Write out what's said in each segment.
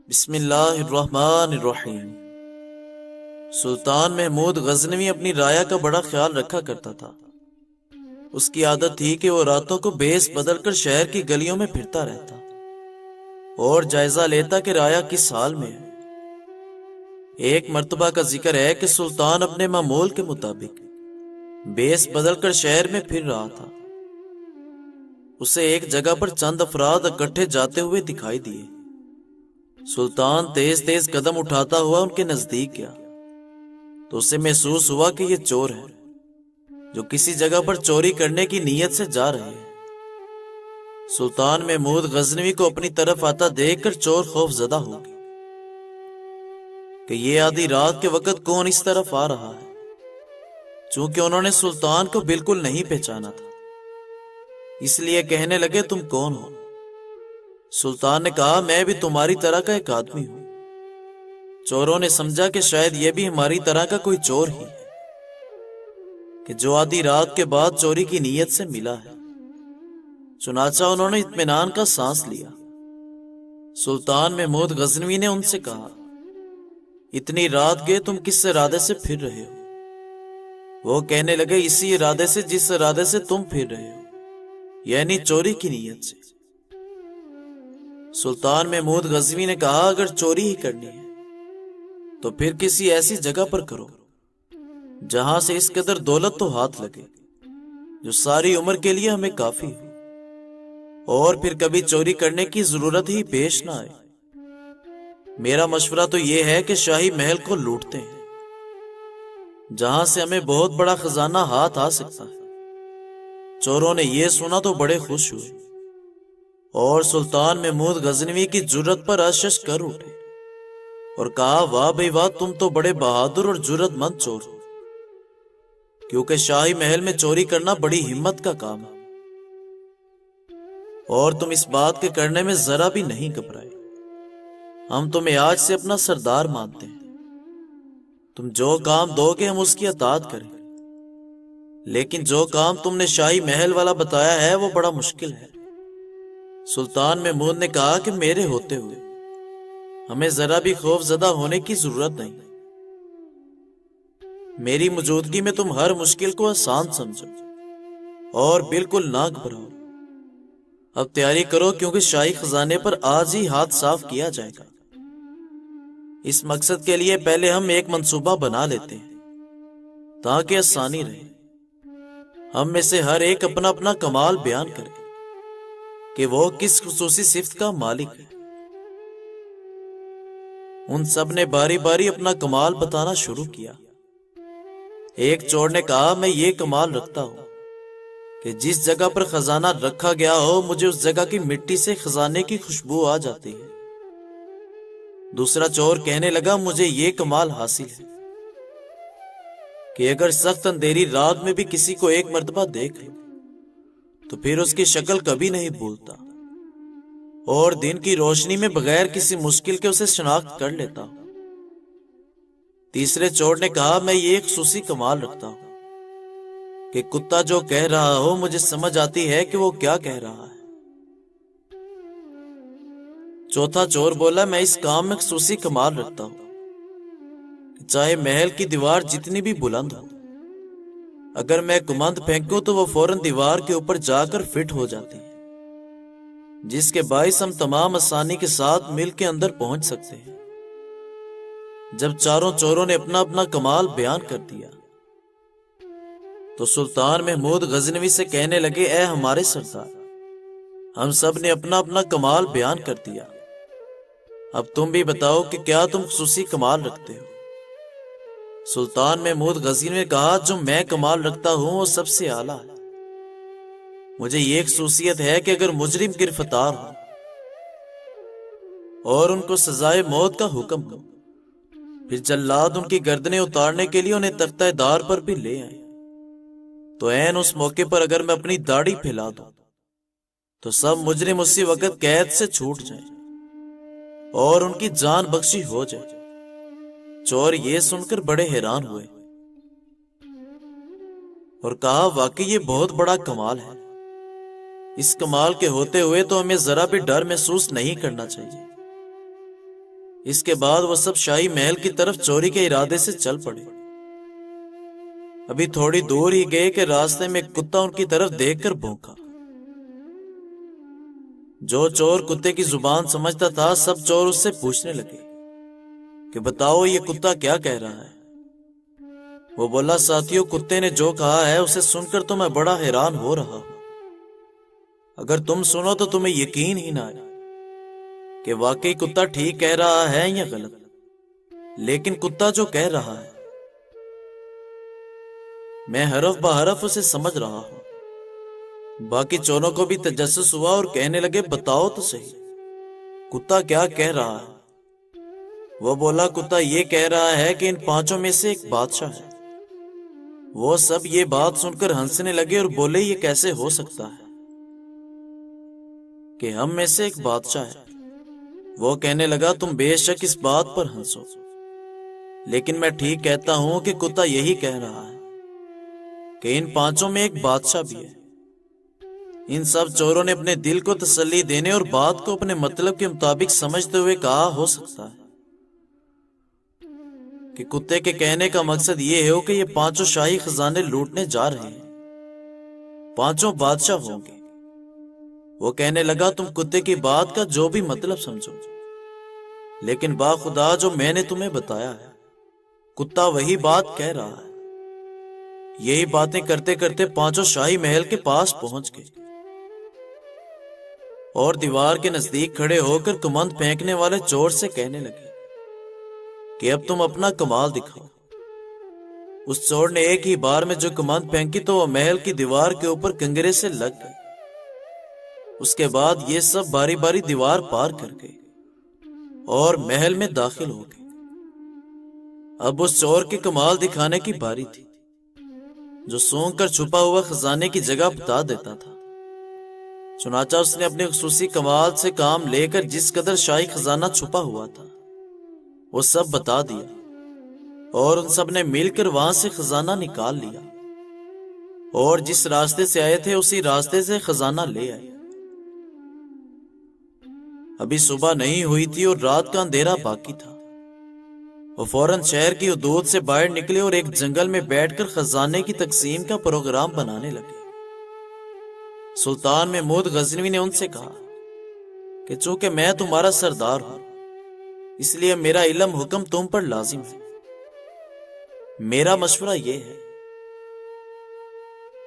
بسم اللہ الرحمن الرحیم۔ سلطان محمود غزنوی اپنی رایا کا بڑا خیال رکھا کرتا تھا۔ اس کی عادت تھی کہ وہ راتوں کو بیس بدل کر شہر کی گلیوں میں پھرتا رہتا اور جائزہ لیتا کہ رایا کس حال میں ہے۔ ایک مرتبہ کا ذکر ہے کہ سلطان اپنے معمول کے مطابق بیس بدل کر شہر میں پھر رہا تھا۔ اسے ایک جگہ پر چند افراد اکٹھے جاتے ہوئے دکھائی دیے۔ سلطان تیز تیز قدم اٹھاتا ہوا ان کے نزدیک گیا تو اسے محسوس ہوا کہ یہ چور ہے جو کسی جگہ پر چوری کرنے کی نیت سے جا رہے ہیں۔ سلطان محمود غزنوی کو اپنی طرف آتا دیکھ کر چور خوف زدہ ہو گئے کہ یہ آدھی رات کے وقت کون اس طرف آ رہا ہے۔ چونکہ انہوں نے سلطان کو بالکل نہیں پہچانا تھا، اس لیے کہنے لگے تم کون ہو؟ سلطان نے کہا میں بھی تمہاری طرح کا ایک آدمی ہوں۔ چوروں نے سمجھا کہ شاید یہ بھی ہماری طرح کا کوئی چور ہی ہے کہ جو آدھی رات کے بعد چوری کی نیت سے ملا ہے۔ چنانچہ انہوں نے اطمینان کا سانس لیا۔ سلطان محمود غزنوی نے ان سے کہا اتنی رات گئے تم کس ارادے سے پھر رہے ہو؟ وہ کہنے لگے اسی ارادے سے جس ارادے سے تم پھر رہے ہو، یعنی چوری کی نیت سے۔ سلطان محمود غزنوی نے کہا اگر چوری ہی کرنی ہے تو پھر کسی ایسی جگہ پر کرو جہاں سے اس قدر دولت تو ہاتھ لگے جو ساری عمر کے لیے ہمیں کافی ہو، اور پھر کبھی چوری کرنے کی ضرورت ہی پیش نہ آئے۔ میرا مشورہ تو یہ ہے کہ شاہی محل کو لوٹتے ہیں جہاں سے ہمیں بہت بڑا خزانہ ہاتھ آ سکتا ہے۔ چوروں نے یہ سنا تو بڑے خوش ہوئے اور سلطان محمود غزنوی کی جرت پر اشش کر اٹھے اور کہا واہ بھائی واہ، تم تو بڑے بہادر اور جرت مند چور ہو، کیونکہ شاہی محل میں چوری کرنا بڑی ہمت کا کام ہے اور تم اس بات کے کرنے میں ذرا بھی نہیں گھبرائے۔ ہم تمہیں آج سے اپنا سردار مانتے ہیں، تم جو کام دو گے ہم اس کی اطاعت کریں گے، لیکن جو کام تم نے شاہی محل والا بتایا ہے وہ بڑا مشکل ہے۔ سلطان محمود نے کہا کہ میرے ہوتے ہوئے ہمیں ذرا بھی خوف زدہ ہونے کی ضرورت نہیں، میری موجودگی میں تم ہر مشکل کو آسان سمجھو اور بالکل نہ گھبراؤ۔ اب تیاری کرو کیونکہ شاہی خزانے پر آج ہی ہاتھ صاف کیا جائے گا۔ اس مقصد کے لیے پہلے ہم ایک منصوبہ بنا لیتے ہیں تاکہ آسانی رہے۔ ہم میں سے ہر ایک اپنا اپنا کمال بیان کرے کہ وہ کس خصوصی صفت کا مالک ہے۔ ان سب نے باری باری اپنا کمال بتانا شروع کیا۔ ایک چور نے کہا میں یہ کمال رکھتا ہوں کہ جس جگہ پر خزانہ رکھا گیا ہو مجھے اس جگہ کی مٹی سے خزانے کی خوشبو آ جاتی ہے۔ دوسرا چور کہنے لگا مجھے یہ کمال حاصل ہے کہ اگر سخت اندھیری رات میں بھی کسی کو ایک مرتبہ دیکھ لوں تو پھر اس کی شکل کبھی نہیں بھولتا اور دن کی روشنی میں بغیر کسی مشکل کے اسے شناخت کر لیتا ہوں۔ تیسرے چور نے کہا میں یہ خصوصی کمال رکھتا ہوں کہ کتا جو کہہ رہا ہو مجھے سمجھ آتی ہے کہ وہ کیا کہہ رہا ہے۔ چوتھا چور بولا میں اس کام میں خصوصی کمال رکھتا ہوں کہ چاہے محل کی دیوار جتنی بھی بلند ہو، اگر میں کمند پھینکوں تو وہ فوراً دیوار کے اوپر جا کر فٹ ہو جاتی ہے، جس کے باعث ہم تمام آسانی کے ساتھ مل کے اندر پہنچ سکتے ہیں۔ جب چاروں چوروں نے اپنا اپنا کمال بیان کر دیا تو سلطان محمود غزنوی سے کہنے لگے اے ہمارے سردار، ہم سب نے اپنا اپنا کمال بیان کر دیا، اب تم بھی بتاؤ کہ کیا تم خصوصی کمال رکھتے ہو؟ سلطان محمود غزنوی نے کہا جو میں کمال رکھتا ہوں وہ سب سے اعلیٰ ہے۔ مجھے یہ خصوصیت ہے کہ اگر مجرم گرفتار ہو اور ان کو سزائے موت کا حکم ہو، پھر جلاد ان کی گردنیں اتارنے کے لیے انہیں تختہ دار پر بھی لے آئیں، تو عین اس موقع پر اگر میں اپنی داڑھی پھیلا دوں تو سب مجرم اسی وقت قید سے چھوٹ جائیں اور ان کی جان بخشی ہو جائے۔ چور یہ سن کر بڑے حیران ہوئے اور کہا واقعی یہ بہت بڑا کمال ہے، اس کمال کے ہوتے ہوئے تو ہمیں ذرا بھی ڈر محسوس نہیں کرنا چاہیے۔ اس کے بعد وہ سب شاہی محل کی طرف چوری کے ارادے سے چل پڑے۔ ابھی تھوڑی دور ہی گئے کہ راستے میں ایک کتا ان کی طرف دیکھ کر بھونکا۔ جو چور کتے کی زبان سمجھتا تھا سب چور اس سے پوچھنے لگے کہ بتاؤ یہ کتا کیا کہہ رہا ہے؟ وہ بولا ساتھیو، کتے نے جو کہا ہے اسے سن کر تو میں بڑا حیران ہو رہا ہوں۔ اگر تم سنو تو تمہیں یقین ہی نہ آئے کہ واقعی کتا ٹھیک کہہ رہا ہے یا غلط، لیکن کتا جو کہہ رہا ہے میں حرف بحرف اسے سمجھ رہا ہوں۔ باقی چوروں کو بھی تجسس ہوا اور کہنے لگے بتاؤ تو صحیح کتا کیا کہہ رہا ہے؟ وہ بولا کتا یہ کہہ رہا ہے کہ ان پانچوں میں سے ایک بادشاہ ہے۔ وہ سب یہ بات سن کر ہنسنے لگے اور بولے یہ کیسے ہو سکتا ہے کہ ہم میں سے ایک بادشاہ ہے؟ وہ کہنے لگا تم بے شک اس بات پر ہنسو، لیکن میں ٹھیک کہتا ہوں کہ کتا یہی کہہ رہا ہے کہ ان پانچوں میں ایک بادشاہ بھی ہے۔ ان سب چوروں نے اپنے دل کو تسلی دینے اور بات کو اپنے مطلب کے مطابق سمجھتے ہوئے کہا ہو سکتا ہے کہ کتے کے کہنے کا مقصد یہ ہو کہ یہ پانچوں شاہی خزانے لوٹنے جا رہے ہیں، پانچوں بادشاہ ہوں گے۔ وہ کہنے لگا تم کتے کی بات کا جو بھی مطلب سمجھو، لیکن با خدا جو میں نے تمہیں بتایا ہے کتا وہی بات کہہ رہا ہے۔ یہی باتیں کرتے کرتے پانچوں شاہی محل کے پاس پہنچ گئے اور دیوار کے نزدیک کھڑے ہو کر کمند پھینکنے والے چور سے کہنے لگے کہ اب تم اپنا کمال دکھاؤ۔ اس چور نے ایک ہی بار میں جو کمند پھینکی تو وہ محل کی دیوار کے اوپر کنگرے سے لگ گئی۔ اس کے بعد یہ سب باری باری دیوار پار کر گئے اور محل میں داخل ہو گئے۔ اب اس چور کے کمال دکھانے کی باری تھی، جو سونگ کر چھپا ہوا خزانے کی جگہ بتا دیتا تھا۔ چنانچہ اس نے اپنے خصوصی کمال سے کام لے کر جس قدر شاہی خزانہ چھپا ہوا تھا وہ سب بتا دیا، اور ان سب نے مل کر وہاں سے خزانہ نکال لیا اور جس راستے سے آئے تھے اسی راستے سے خزانہ لے آئے۔ ابھی صبح نہیں ہوئی تھی اور رات کا اندھیرا باقی تھا۔ وہ فوراً شہر کی حدود سے باہر نکلے اور ایک جنگل میں بیٹھ کر خزانے کی تقسیم کا پروگرام بنانے لگے۔ سلطان محمود غزنوی نے ان سے کہا کہ چونکہ میں تمہارا سردار ہوں اس لیے میرا علم حکم تم پر لازم ہے۔ میرا مشورہ یہ ہے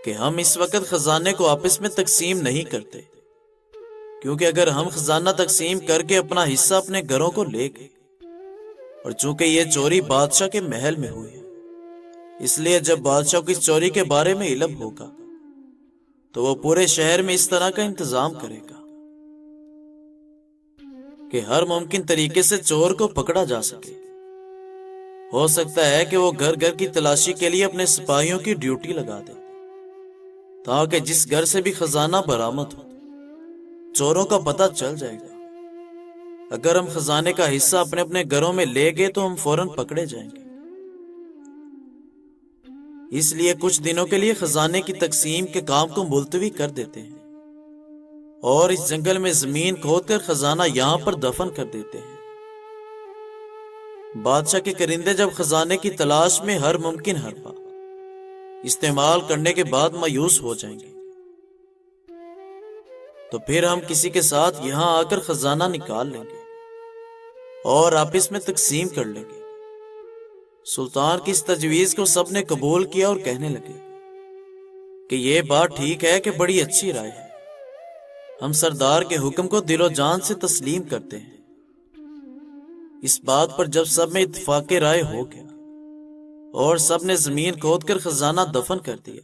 کہ ہم اس وقت خزانے کو آپس میں تقسیم نہیں کرتے، کیونکہ اگر ہم خزانہ تقسیم کر کے اپنا حصہ اپنے گھروں کو لے گئے، اور چونکہ یہ چوری بادشاہ کے محل میں ہوئی ہے، اس لیے جب بادشاہ کو اس چوری کے بارے میں علم ہوگا تو وہ پورے شہر میں اس طرح کا انتظام کرے گا کہ ہر ممکن طریقے سے چور کو پکڑا جا سکے۔ ہو سکتا ہے کہ وہ گھر گھر کی تلاشی کے لیے اپنے سپاہیوں کی ڈیوٹی لگا دے تاکہ جس گھر سے بھی خزانہ برآمد ہو چوروں کا پتہ چل جائے گا۔ اگر ہم خزانے کا حصہ اپنے اپنے گھروں میں لے گئے تو ہم فوراً پکڑے جائیں گے۔ اس لیے کچھ دنوں کے لیے خزانے کی تقسیم کے کام کو ملتوی کر دیتے ہیں اور اس جنگل میں زمین کھود کر خزانہ یہاں پر دفن کر دیتے ہیں۔ بادشاہ کے کرندے جب خزانے کی تلاش میں ہر ممکن حربہ استعمال کرنے کے بعد مایوس ہو جائیں گے تو پھر ہم کسی کے ساتھ یہاں آ کر خزانہ نکال لیں گے اور آپس میں تقسیم کر لیں گے۔ سلطان کی اس تجویز کو سب نے قبول کیا اور کہنے لگے کہ یہ بات ٹھیک ہے کہ بڑی اچھی رائے ہے، ہم سردار کے حکم کو دل و جان سے تسلیم کرتے ہیں۔ اس بات پر جب سب میں اتفاق رائے ہو گیا اور سب نے زمین کھود کر خزانہ دفن کر دیا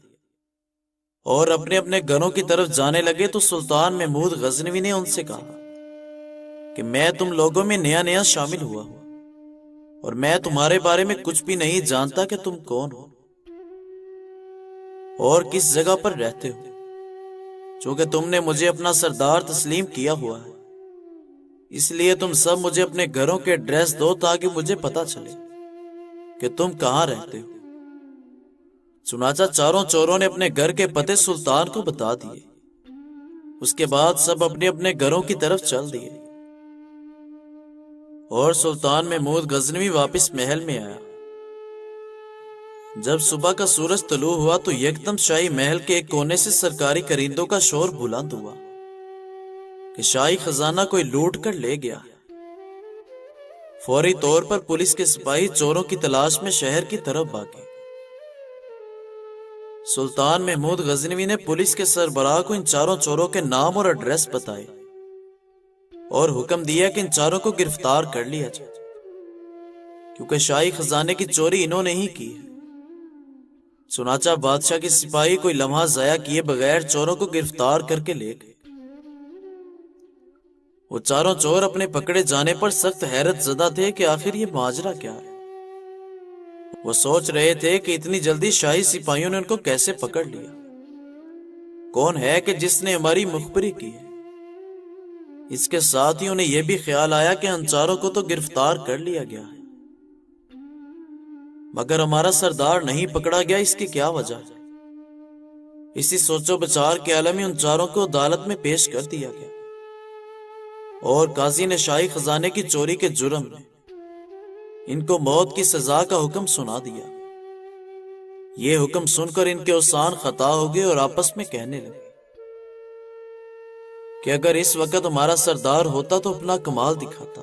اور اپنے اپنے گھروں کی طرف جانے لگے تو سلطان محمود غزنوی نے ان سے کہا کہ میں تم لوگوں میں نیا نیا شامل ہوا ہوں اور میں تمہارے بارے میں کچھ بھی نہیں جانتا کہ تم کون ہو اور کس جگہ پر رہتے ہو۔ چونکہ تم نے مجھے اپنا سردار تسلیم کیا ہوا ہے اس لیے تم سب مجھے اپنے گھروں کے ایڈریس دو تاکہ مجھے پتا چلے کہ تم کہاں رہتے ہو۔ چنانچہ چاروں چوروں نے اپنے گھر کے پتے سلطان کو بتا دیے۔ اس کے بعد سب اپنے اپنے گھروں کی طرف چل دیے اور سلطان محمود غزنوی واپس محل میں آیا۔ جب صبح کا سورج طلوع ہوا تو یکدم شاہی محل کے ایک کونے سے سرکاری کرندوں کا شور بلند ہوا کہ شاہی خزانہ کوئی لوٹ کر لے گیا ہے۔ فوری طور پر پولیس کے سپاہی چوروں کی تلاش میں شہر کی طرف بھاگے۔ سلطان محمود غزنوی نے پولیس کے سربراہ کو ان چاروں چوروں کے نام اور ایڈریس بتائے اور حکم دیا کہ ان چاروں کو گرفتار کر لیا جائے، کیونکہ شاہی خزانے کی چوری انہوں نے ہی کی ہے۔ چنانچہ بادشاہ کے سپاہی کوئی لمحہ ضائع کیے بغیر چوروں کو گرفتار کر کے لے گئے۔ وہ چاروں چور اپنے پکڑے جانے پر سخت حیرت زدہ تھے کہ آخر یہ ماجرا کیا ہے۔ وہ سوچ رہے تھے کہ اتنی جلدی شاہی سپاہیوں نے ان کو کیسے پکڑ لیا، کون ہے کہ جس نے ہماری مخبری کی ہے۔ اس کے ساتھ ہی انہیں یہ بھی خیال آیا کہ ان چاروں کو تو گرفتار کر لیا گیا ہے، مگر ہمارا سردار نہیں پکڑا گیا، اس کی کیا وجہ ہے؟ اسی سوچو بچار کے عالم میں ان چاروں کو عدالت میں پیش کر دیا گیا اور قاضی نے شاہی خزانے کی چوری کے جرم میں ان کو موت کی سزا کا حکم سنا دیا۔ یہ حکم سن کر ان کے اوسان خطا ہو گئے اور آپس میں کہنے لگے کہ اگر اس وقت ہمارا سردار ہوتا تو اپنا کمال دکھاتا،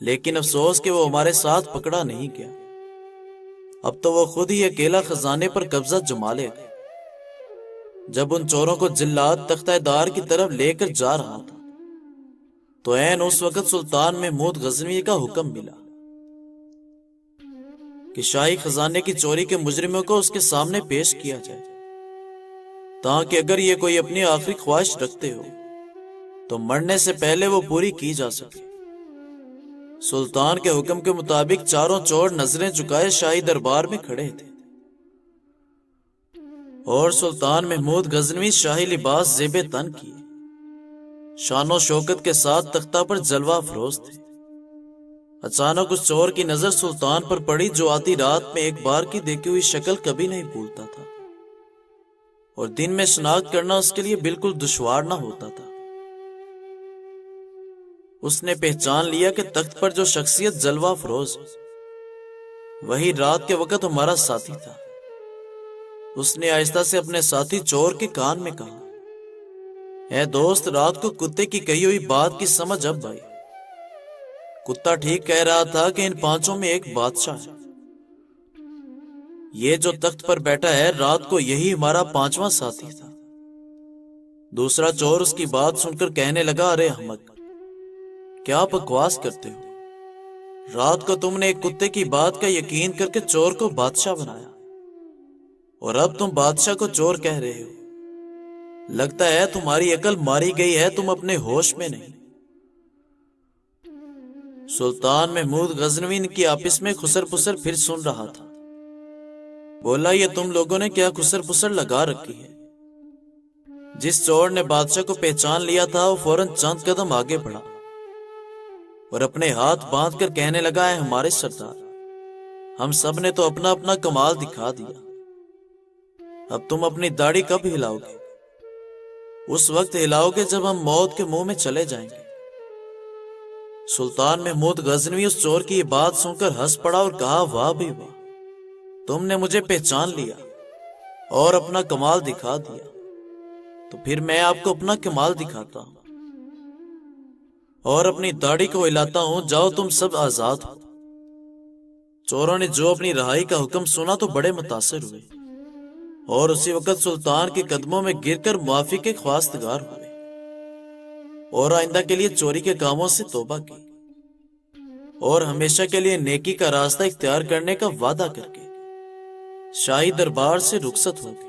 لیکن افسوس کہ وہ ہمارے ساتھ پکڑا نہیں گیا۔ اب تو وہ خود ہی اکیلا خزانے پر قبضہ جما لے گا۔ جب ان چوروں کو جلاد تختہ دار کی طرف لے کر جا رہا تھا تو عین اس وقت سلطان محمود غزنوی کا حکم ملا کہ شاہی خزانے کی چوری کے مجرموں کو اس کے سامنے پیش کیا جائے، تاکہ اگر یہ کوئی اپنی آخری خواہش رکھتے ہو تو مرنے سے پہلے وہ پوری کی جا سکے۔ سلطان کے حکم کے مطابق چاروں چور نظریں جھکائے شاہی دربار میں کھڑے تھے، اور سلطان محمود غزنوی شاہی لباس زیب تن کیے شان و شوکت کے ساتھ تختہ پر جلوہ افروز تھے۔ اچانک اس چور کی نظر سلطان پر پڑی جو آتی رات میں ایک بار کی دیکھی ہوئی شکل کبھی نہیں بھولتا تھا، اور دن میں شناخت کرنا اس کے لیے بالکل دشوار نہ ہوتا تھا۔ اس نے پہچان لیا کہ تخت پر جو شخصیت جلوہ افروز وہی رات کے وقت ہمارا ساتھی تھا۔ اس نے آہستہ سے اپنے ساتھی چور کے کان میں کہا، اے دوست، رات کو کتے کی کہی ہوئی بات کی سمجھ اب آئی۔ کتا ٹھیک کہہ رہا تھا کہ ان پانچوں میں ایک بادشاہ ہے۔ یہ جو تخت پر بیٹھا ہے رات کو یہی ہمارا پانچواں ساتھی تھا۔ دوسرا چور اس کی بات سن کر کہنے لگا، ارے احمق، کیا بکواس کرتے ہو؟ رات کو تم نے ایک کتے کی بات کا یقین کر کے چور کو بادشاہ بنایا، اور اب تم بادشاہ کو چور کہہ رہے ہو۔ لگتا ہے تمہاری عقل ماری گئی ہے، تم اپنے ہوش میں نہیں۔ سلطان محمود غزنوی ان کی آپس میں خسر پسر پھر سن رہا تھا۔ بولا، یہ تم لوگوں نے کیا خسر پسر لگا رکھی ہے؟ جس چور نے بادشاہ کو پہچان لیا تھا وہ فوراً چند قدم آگے بڑھا اور اپنے ہاتھ باندھ کر کہنے لگا، ہے ہمارے سردار، ہم سب نے تو اپنا اپنا کمال دکھا دیا، اب تم اپنی داڑھی کب ہلاؤ گے؟ اس وقت ہلاؤ گے جب ہم موت کے منہ میں چلے جائیں گے۔ سلطان محمود غزنوی اس چور کی یہ بات سن کر ہنس پڑا اور کہا، واہ بھی واہ، تم نے مجھے پہچان لیا اور اپنا کمال دکھا دیا، تو پھر میں آپ کو اپنا کمال دکھاتا ہوں اور اپنی داڑھی کو ہلاتا ہوں، جاؤ تم سب آزاد ہو۔ چوروں نے جو اپنی رہائی کا حکم سنا تو بڑے متاثر ہوئے اور اسی وقت سلطان کے قدموں میں گر کر معافی کے خواستگار ہوئے اور آئندہ کے لیے چوری کے کاموں سے توبہ کی اور ہمیشہ کے لیے نیکی کا راستہ اختیار کرنے کا وعدہ کر کے شاہی دربار سے رخصت ہو گئے۔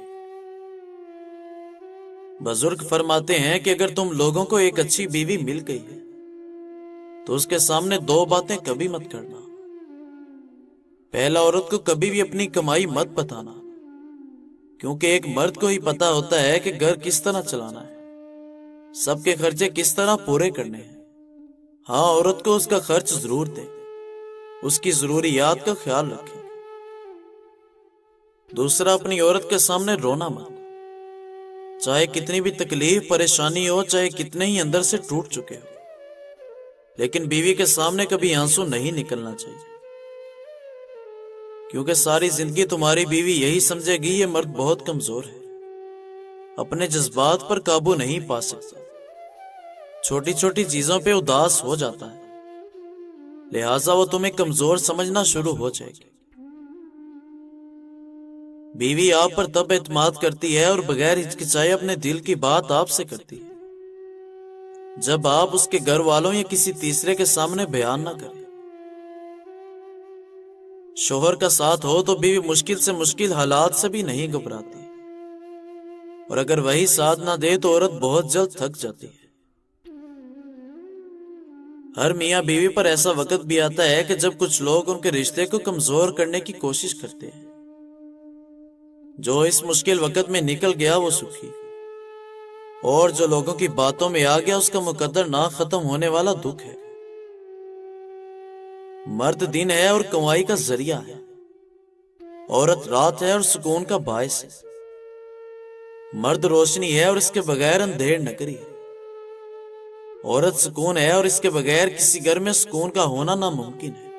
بزرگ فرماتے ہیں کہ اگر تم لوگوں کو ایک اچھی بیوی مل گئی ہے تو اس کے سامنے دو باتیں کبھی مت کرنا۔ پہلا، عورت کو کبھی بھی اپنی کمائی مت بتانا، کیونکہ ایک مرد کو ہی پتا ہوتا ہے کہ گھر کس طرح چلانا ہے، سب کے خرچے کس طرح پورے کرنے ہیں۔ ہاں، عورت کو اس کا خرچ ضرور دے، اس کی ضروریات کا خیال رکھے۔ دوسرا، اپنی عورت کے سامنے رونا مت، چاہے کتنی بھی تکلیف پریشانی ہو، چاہے کتنے ہی اندر سے ٹوٹ چکے ہو، لیکن بیوی کے سامنے کبھی آنسو نہیں نکلنا چاہیے، کیونکہ ساری زندگی تمہاری بیوی یہی سمجھے گی یہ مرد بہت کمزور ہے، اپنے جذبات پر قابو نہیں پا سکتا، چھوٹی چھوٹی چیزوں پہ اداس ہو جاتا ہے، لہٰذا وہ تمہیں کمزور سمجھنا شروع ہو جائے گی۔ بیوی آپ پر تب اعتماد کرتی ہے اور بغیر ہچکچائے اپنے دل کی بات آپ سے کرتی ہے جب آپ اس کے گھر والوں یا کسی تیسرے کے سامنے بیان نہ کریں۔ شوہر کا ساتھ ہو تو بیوی مشکل سے مشکل حالات سے بھی نہیں گھبراتی، اور اگر وہی ساتھ نہ دے تو عورت بہت جلد تھک جاتی ہے۔ ہر میاں بیوی پر ایسا وقت بھی آتا ہے کہ جب کچھ لوگ ان کے رشتے کو کمزور کرنے کی کوشش کرتے ہیں۔ جو اس مشکل وقت میں نکل گیا وہ سکھی، اور جو لوگوں کی باتوں میں آ گیا اس کا مقدر نہ ختم ہونے والا دکھ ہے۔ مرد دن ہے اور کمائی کا ذریعہ ہے، عورت رات ہے اور سکون کا باعث ہے۔ مرد روشنی ہے اور اس کے بغیر اندھیر نگری ہے، عورت سکون ہے اور اس کے بغیر کسی گھر میں سکون کا ہونا ناممکن ہے۔